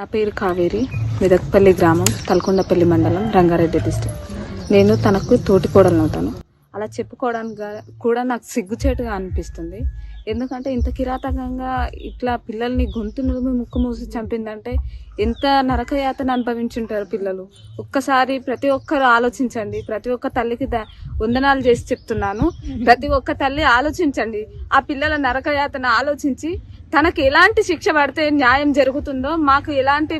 నా పేరు కావేరి, మెదక్పల్లి గ్రామం, తలకొండపల్లి మండలం, రంగారెడ్డి డిస్ట్రిక్ట్. నేను తనకు తోటికోడలను అవుతాను. అలా చెప్పుకోవడానికి కూడా నాకు సిగ్గుచేటుగా అనిపిస్తుంది. ఎందుకంటే ఇంత కిరాతకంగా ఇట్లా పిల్లల్ని గొంతు నులిమి ముక్కు మూసి చంపిందంటే ఎంత నరకయాతన అనుభవించుంటారు పిల్లలు. ఒక్కసారి ప్రతి ఒక్కరు ఆలోచించండి. ప్రతి ఒక్క తల్లికి వందనాలు చేసి చెప్తున్నాను. ప్రతి ఒక్క తల్లి ఆలోచించండి. ఆ పిల్లల నరకయాతన ఆలోచించి తనకు ఎలాంటి శిక్ష పడితే న్యాయం జరుగుతుందో, మాకు ఎలాంటి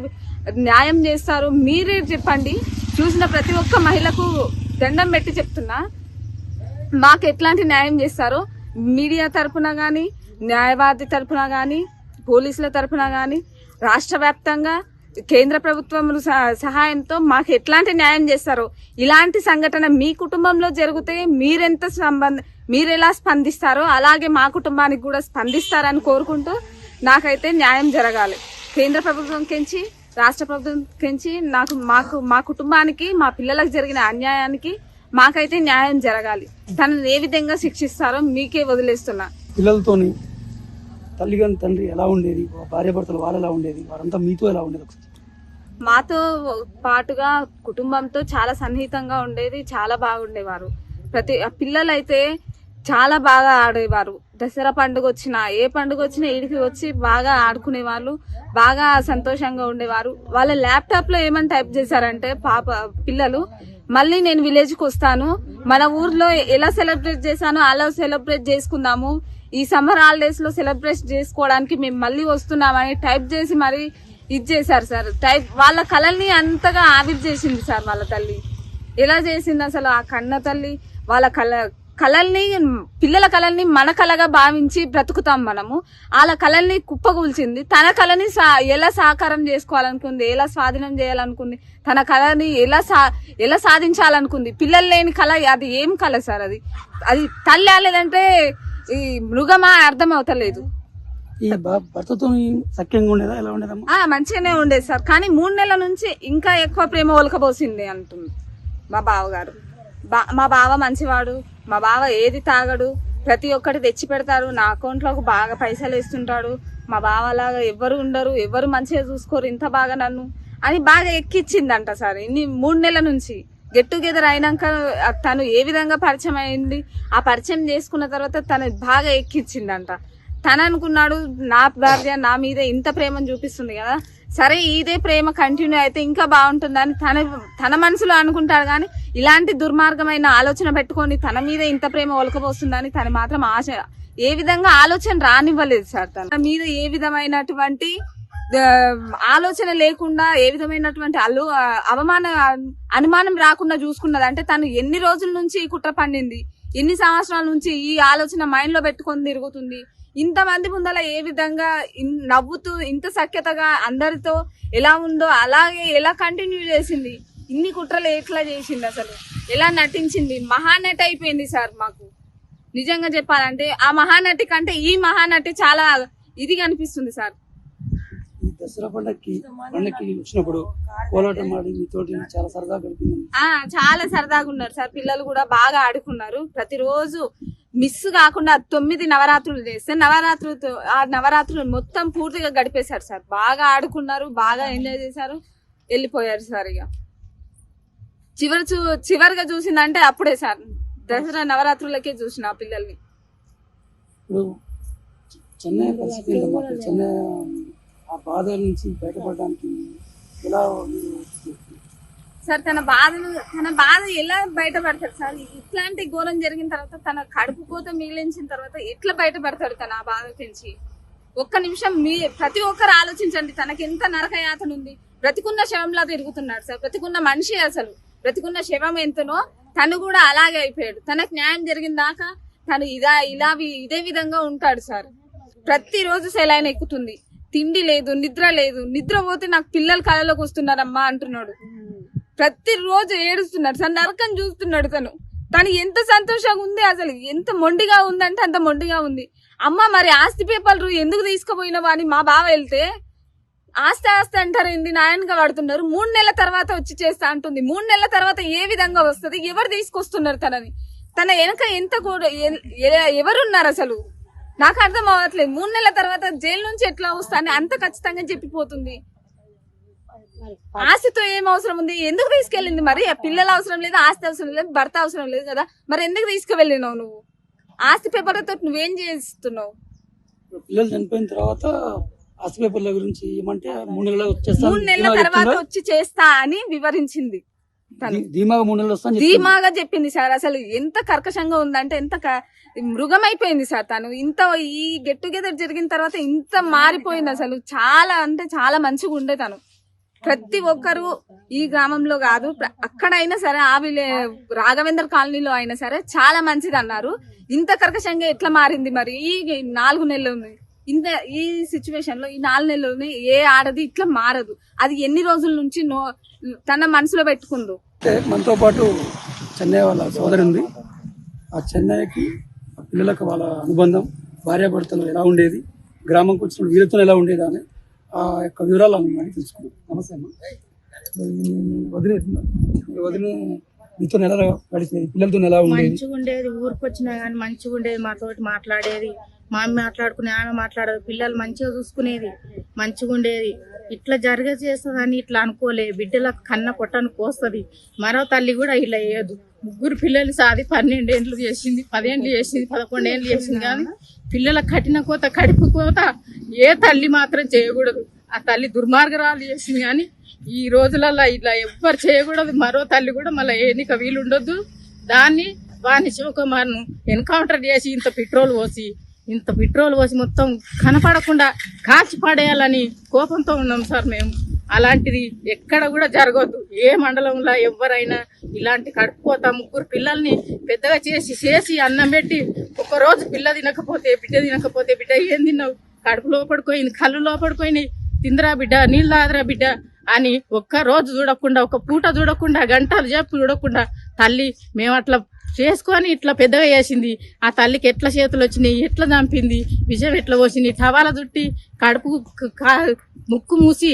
న్యాయం చేస్తారో మీరే చెప్పండి. చూసిన ప్రతి ఒక్క మహిళకు దండం పెట్టి చెప్తున్నా, మాకు ఎట్లాంటి న్యాయం చేస్తారో మీడియా తరఫున కానీ, న్యాయవాది తరఫున కానీ, పోలీసుల తరఫున కానీ, రాష్ట్ర వ్యాప్తంగా కేంద్ర ప్రభుత్వం సహాయంతో మాకు ఎట్లాంటి న్యాయం చేస్తారో, ఇలాంటి సంఘటన మీ కుటుంబంలో జరిగితే మీరెలా స్పందిస్తారో అలాగే మా కుటుంబానికి కూడా స్పందిస్తారని కోరుకుంటూ, నాకైతే న్యాయం జరగాలి. కేంద్ర ప్రభుత్వం కెంచి, రాష్ట్ర ప్రభుత్వం కెంచి మా కుటుంబానికి, మా పిల్లలకు జరిగిన అన్యాయానికి మాకైతే న్యాయం జరగాలి. తనని ఏ విధంగా శిక్షిస్తారో మీకే వదిలేస్తున్నా. పిల్లలతోని తల్లిగాని తండ్రి ఎలా ఉండేది, భార్య భర్తలు వాళ్ళు ఎలా ఉండేది, వారంతా మీతో ఎలా ఉండేది? మాతో పాటుగా కుటుంబంతో చాలా సన్నిహితంగా ఉండేది, చాలా బాగుండేవారు. పిల్లలైతే చాలా బాగా ఆడేవారు. దసరా పండుగ వచ్చినా, ఏ పండుగ వచ్చినా ఇంటికి వచ్చి బాగా ఆడుకునే వాళ్ళు, బాగా సంతోషంగా ఉండేవారు. వాళ్ళ ల్యాప్టాప్ లో ఏమని టైప్ చేశారంటే పిల్లలు, మళ్ళీ నేను విలేజ్ కి వస్తాను, మన ఊర్లో ఎలా సెలబ్రేట్ చేశానో అలా సెలబ్రేట్ చేసుకుందాము, ఈ సమ్మర్ హాలిడేస్ లో సెలబ్రేట్ చేసుకోవడానికి మేము మళ్ళీ వస్తున్నామని టైప్ చేసి మరి ఇది చేశారు సార్. వాళ్ళ కళల్ని అంతగా ఆవిరి చేసింది సార్ వాళ్ళ తల్లి. ఎలా చేసింది అసలు ఆ కన్న తల్లి? వాళ్ళ కళల్ని, పిల్లల కళల్ని మన కళగా భావించి బ్రతుకుతాం మనము. వాళ్ళ కళల్ని కుప్పగూల్చింది. తన కళని ఎలా సాకారం చేసుకోవాలనుకుంది, ఎలా స్వాధీనం చేయాలనుకుంది, తన కళని ఎలా సాధించాలనుకుంది. పిల్లలు లేని కళ అది ఏం కళ సార్? అది తల్లి లేదంటే ఈ మృగమా అర్థం అవుతలేదు. భర్తతో సఖ్యంగా ఉండేదా, ఎలా ఉండేదమ్మా? మంచిగానే ఉండేది సార్, కానీ 3 నెలల నుంచి ఇంకా ఎక్కువ ప్రేమ ఒలకబోసింది అంటుంది మా బావగారు. మా బావ మంచివాడు, మా బావ ఏది తాగడు, ప్రతి ఒక్కటి తెచ్చి పెడతారు, నా అకౌంట్లోకి బాగా పైసలు వేస్తుంటాడు. మా బావలాగా ఎవరు ఉండరు, ఎవరు మంచిగా చూసుకోరు ఇంత బాగా నన్ను అని బాగా ఎక్కిచ్చిందంట సార్. 3 నెలల నుంచి గెట్ టుగెదర్ అయినాక తను ఏ విధంగా పరిచయం అయింది, ఆ పరిచయం చేసుకున్న తర్వాత తను బాగా ఎక్కిచ్చిందంట. తను అనుకున్నాడు, నా భార్య నా మీద ఇంత ప్రేమను చూపిస్తుంది కదా, సరే ఇదే ప్రేమ కంటిన్యూ అయితే ఇంకా బాగుంటుందని తన మనసులో అనుకుంటాడు. కానీ ఇలాంటి దుర్మార్గమైన ఆలోచన పెట్టుకొని తన మీద ఇంత ప్రేమ ఒలకబోస్తుందని తను మాత్రం ఏ విధంగా ఆలోచన రానివ్వలేదు సార్. తన మీద ఏ విధమైనటువంటి ఆలోచన లేకుండా, ఏ విధమైనటువంటి అనుమానం రాకుండా చూసుకున్నది. అంటే తను ఎన్ని రోజుల నుంచి ఈ కుట్ర పండింది, ఎన్ని సంవత్సరాల నుంచి ఈ ఆలోచన మైండ్ లో పెట్టుకొని తిరుగుతుంది. ఇంతమంది ముందల ఏ విధంగా నవ్వుతూ ఇంత సఖ్యతగా అందరితో ఎలా ఉందో అలాగే ఎలా కంటిన్యూ చేసింది, ఇన్ని కుట్రలు ఎట్లా చేసింది, అసలు ఎలా నటించింది. మహానటి అయిపోయింది సార్. మాకు నిజంగా చెప్పాలంటే ఆ మహానటి కంటే ఈ మహానటి చాలా ఇదిగా అనిపిస్తుంది సార్. ఈ దసరా పండక్కి వచ్చినప్పుడు కోలాటం ఆడి మీతోటి చాలా సరదాగా గడిపింది. చాలా సరదాగా ఉన్నారు సార్. పిల్లలు కూడా బాగా ఆడుకున్నారు. ప్రతిరోజు మిస్ కాకుండా 9 నవరాత్రులు చేస్తే నవరాత్రులు మొత్తం పూర్తిగా గడిపేశారు సార్. బాగా ఆడుకున్నారు, బాగా ఎంజాయ్ చేశారు, వెళ్ళిపోయారు సార్. ఇక చివరిగా చూసిందంటే అప్పుడే సార్, దసరా నవరాత్రులకే చూసిన పిల్లల్ని. ఇప్పుడు చెన్నై పరిస్థితి చెన్నై ఆ బాధ నుంచి బయటపడడానికి ఎలా సార్? తన బాధ ఎలా బయటపడతాడు సార్? ఇట్లాంటి ఘోరం జరిగిన తర్వాత, తన కడుపు కోత మిగిలించిన తర్వాత ఎట్లా బయటపడతాడు తన ఆ బాధ నుంచి? ఒక్క నిమిషం ప్రతి ఒక్కరు ఆలోచించండి. తనకి ఎంత నరకయాతన ఉంది. బ్రతికున్న శవంలా తిరుగుతున్నాడు సార్. బ్రతికున్న మనిషి, అసలు బ్రతికున్న శవం ఎంతనో తను కూడా అలాగే అయిపోయాడు. తనకు న్యాయం జరిగిన దాకా తను ఇదే విధంగా ఉంటాడు సార్. ప్రతిరోజు సెలైన్ ఎక్కుతుంది, తిండి లేదు, నిద్ర లేదు. నిద్ర పోతే నాకు పిల్లలు కళలోకి వస్తున్నారమ్మా అంటున్నాడు. ప్రతిరోజు ఏడుస్తున్నాడు సార్. నరకం చూస్తున్నాడు తను ఎంత సంతోషంగా ఉంది, అసలు ఎంత మొండిగా ఉందంటే అంత మొండిగా ఉంది. అమ్మ మరి ఆస్తి పేపర్లు ఎందుకు తీసుకుపోయినావా అని మా బావ వెళ్తే, ఆస్తి అంటారు ఏంది నాయనగా వాడుతున్నారు, 3 నెలల తర్వాత వచ్చి చేస్తా అంటుంది. 3 నెలల తర్వాత ఏ విధంగా వస్తుంది? ఎవరు తీసుకొస్తున్నారు తనని? తన వెనక ఎవరున్నారు అసలు? నాకు అర్థం అవ్వట్లేదు. 3 నెలల తర్వాత జైలు నుంచి ఎట్లా వస్తా అని అంత ఖచ్చితంగా చెప్పిపోతుంది. ఆస్తితో ఏం అవసరం ఉంది? ఎందుకు తీసుకెళ్ళింది మరి? ఆ పిల్లల అవసరం లేదు, ఆస్తి అవసరం లేదు, భర్త అవసరం లేదు కదా, మరి ఎందుకు తీసుకువెళ్ళినావు నువ్వు? ఆస్తి పేపర్లతో నువ్వేం చేస్తున్నావు? పిల్లలు చనిపోయిన తర్వాత ఆస్తి పేపర్ల గురించి ఏమంటే 3 నెలలు వచ్చేస్తాను 3 నెలల తర్వాత వచ్చి చేస్తా అని వివరించింది తను. ధీమాగా 3 నెలలు వస్తాను ధీమాగా చెప్పింది సార్. అసలు ఎంత కర్కశంగా ఉందంటే ఎంత మృగమైపోయింది సార్ తను. ఇంత ఈ గెట్ టుగెదర్ జరిగిన తర్వాత ఇంత మారిపోయింది అసలు. చాలా అంటే చాలా మంచిగా ఉండే తను. ప్రతి ఒక్కరు ఈ గ్రామంలో కాదు అక్కడైనా సరే రాఘవేంద్ర కాలనీలో అయినా సరే చాలా మంచిది అన్నారు. ఇంత కర్కశంగా ఎట్లా మారింది మరి ఈ 4 నెలలు? ఈ సిచ్యువేషన్ లో ఈ 4 నెలలని ఏ ఆడది ఇట్లా మారదు. అది ఎన్ని రోజుల నుంచి తన మనసులో పెట్టుకుందో. మనతో పాటు చెన్నై వాళ్ళ సోదరి ఉంది. ఆ చెన్నైకి పిల్లలకు వాళ్ళ అనుబంధం, భార్యాభర్తలు ఎలా ఉండేది, గ్రామంకి వచ్చినప్పుడు వీళ్ళతో ఎలా ఉండేది అని ఆ యొక్క వివరాలు అన్నీ తెలుసుకున్నాం. నమస్తే అమ్మ. వదిన మీతో ఎలా గడిచేది, పిల్లలతో ఎలా ఉండేది? మంచిగా ఉండేది. ఊరికి వచ్చినా కానీ మంచిగా ఉండేది. మాతోటి మాట్లాడేది, మా అమ్మ మాట్లాడుకునే, ఆమె మాట్లాడేది. పిల్లలు మంచిగా చూసుకునేది, మంచిగా ఉండేది. ఇట్లా చేస్తుందని ఇట్లా అనుకోలే. బిడ్డలకు కన్న పొట్టను కోస్తుంది. మరో తల్లి కూడా ఇలా వేయదు. 3 పిల్లలు సాది 12 ఏళ్ళు చేసింది, 10 ఏళ్ళు చేసింది, 11 ఏళ్ళు చేసింది. కానీ పిల్లలకు కట్టిన కోత, కడుపు కోత ఏ తల్లి మాత్రం చేయకూడదు. ఆ తల్లి దుర్మార్గరాలు చేసింది. కానీ ఈ రోజులలో ఇట్లా ఎవ్వరు చేయకూడదు. మరో తల్లి కూడా మళ్ళీ ఏనిక వీలుండొద్దు. వాణి శివకుమార్ను ఎన్కౌంటర్ చేసి ఇంత పెట్రోల్ పోసి మొత్తం కనపడకుండా కాల్చి పడేయాలని కోపంతో ఉన్నాం సార్ మేము. అలాంటిది ఎక్కడ కూడా జరగద్దు. ఏ మండలంలో ఎవరైనా ఇలాంటి కడుపుకోత 3 పిల్లల్ని పెద్దగా చేసి అన్నం పెట్టి ఒకరోజు బిడ్డ తినకపోతే బిడ్డ ఏం తిన్నావు, కడుపు లోపడిపోయింది, కళ్ళు లోపడిపోయినాయి, తిందరా బిడ్డ, నీళ్ళు తాగరా బిడ్డ అని ఒక్క రోజు చూడకుండా, ఒక పూట చూడకుండా, గంటలు చెప్పు చూడకుండా తల్లి మేము అట్లా చేసుకొని ఇట్లా పెద్దగా చేసింది. ఆ తల్లికి ఎట్లా చేతులు వచ్చినాయి, ఎట్లా చంపింది, విషం ఎట్లా పోసింది, టవాల చుట్టి కడుపు ముక్కు మూసి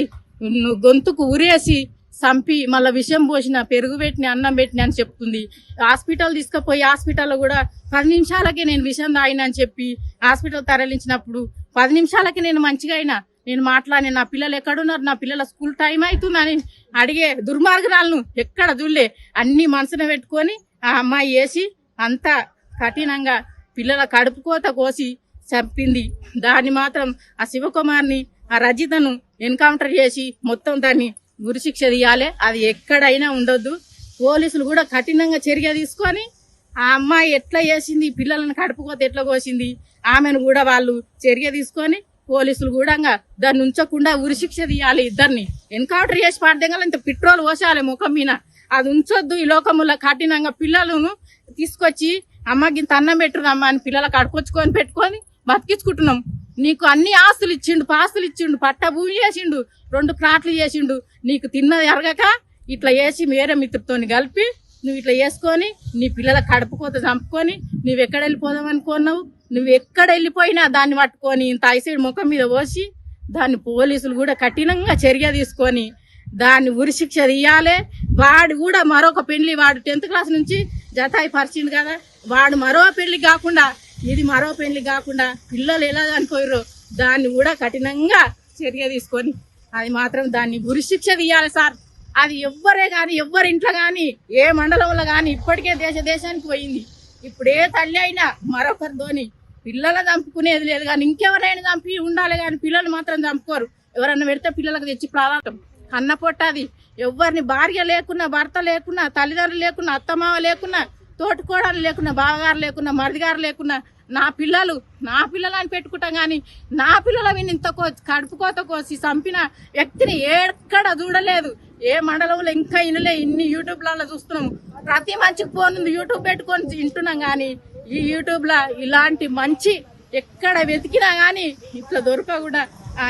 గొంతుకు ఉరేసి చంపి మళ్ళీ విషం పోసిన, పెరుగు పెట్టిన, అన్నం పెట్టిన అని చెప్తుంది. హాస్పిటల్ తీసుకుపోయి హాస్పిటల్లో కూడా 10 నిమిషాలకే నేను విషం తాగిన అని చెప్పి హాస్పిటల్ తరలించినప్పుడు 10 నిమిషాలకే నేను మంచిగా అయినా, నేను మాట్లాడిన, నా పిల్లలు ఎక్కడున్నారు, నా పిల్లల స్కూల్ టైం అవుతుందని అడిగే దుర్మార్గురాలను ఎక్కడ చూడలే. అన్ని మనసున పెట్టుకొని ఆ అమ్మాయి వేసి అంత కఠినంగా పిల్లల కడుపు కోత కోసి చంపింది. దాన్ని మాత్రం ఆ శివకుమార్ని, ఆ రజితను ఎన్కౌంటర్ చేసి మొత్తం దాన్ని ఉరిశిక్ష తీయాలి. అది ఎక్కడైనా ఉండొద్దు. పోలీసులు కూడా కఠినంగా చర్య తీసుకొని ఆ అమ్మాయి ఎట్లా చేసింది, పిల్లలను కడుపు కోత ఎట్లా కోసింది, ఆమెను కూడా వాళ్ళు చర్య తీసుకొని పోలీసులు కూడా దాన్ని ఉంచకుండా ఉరిశిక్ష తీయాలి. ఇద్దరిని ఎన్కౌంటర్ చేసి పాడదేగా ఇంత పెట్రోల్ పోసాలి ముఖం మీద. అది ఉంచొద్దు. ఈ లోకములో కఠినంగా పిల్లలను తీసుకొచ్చి అమ్మకి ఇంత అన్నం పెట్టుదమ్మా అని పిల్లలకు అడుకొచ్చుకొని పెట్టుకొని బతికించుకుంటున్నాం. నీకు అన్ని ఆస్తులు ఇచ్చిండు, పాస్తులు ఇచ్చిండు, పట్ట భూమి చేసిండు, 2 ప్లాట్లు చేసిండు. నీకు తిన్నది అరగక ఇట్లా వేసి వేరే మిత్రుతోని కలిపి నువ్వు ఇట్లా వేసుకొని నీ పిల్లల కడుపు కోత చంపుకొని నువ్వెక్కడ వెళ్ళిపోదాం అనుకున్నావు. నువ్వు ఎక్కడ వెళ్ళిపోయినా దాన్ని పట్టుకొని ఇంత ఐసైడ్ ముఖం మీద పోసి దాన్ని పోలీసులు కూడా కఠినంగా చర్య తీసుకొని దాన్ని ఉరిశిక్ష తీయాలి. వాడు కూడా మరొక పెళ్లి, వాడు 10th క్లాస్ నుంచి జతాయి పరిచింది కదా, వాడు మరో పెళ్లి కాకుండా ఇది మరో పెళ్లి కాకుండా పిల్లలు ఎలా చనిపోయారో దాన్ని కూడా కఠినంగా చర్య తీసుకొని అది మాత్రం దాన్ని ఉరిశిక్ష తీయాలి సార్. అది ఎవ్వరే కానీ, ఎవ్వరి ఇంట్లో కానీ, ఏ మండలంలో కానీ ఇప్పటికే దేశానికి పోయింది. ఇప్పుడు ఏ తల్లి అయినా మరొకరితోని పిల్లలు చంపుకునేది లేదు. కానీ ఇంకెవరైనా చంపి ఉండాలి కానీ పిల్లలు మాత్రం చంపుకోరు. ఎవరన్నా పెడితే పిల్లలకు తెచ్చి ప్రాణాటం కన్న పొట్టది. ఎవరిని భార్య లేకున్నా, భర్త లేకున్నా, తల్లిదండ్రులు లేకున్నా, అత్తమావ లేకున్నా, తోటికోడలు లేకున్నా, బావగారు లేకున్నా, మరిదిగారు లేకున్నా నా పిల్లలు అని పెట్టుకుంటాం. కానీ నా పిల్లల విని ఇంత కడుపు కోత కోసి చంపిన వ్యక్తిని ఎక్కడ చూడలేదు. ఏ మండలంలో ఇంకా ఇనలే. ఇన్ని యూట్యూబ్లలో చూస్తున్నాము. ప్రతి మంచికి ఫోన్ ఉంది, యూట్యూబ్ పెట్టుకొని వింటున్నాం. కానీ ఈ యూట్యూబ్లో ఇలాంటి మంచి ఎక్కడ వెతికినా కానీ ఇట్లా దొరక కూడా ఆ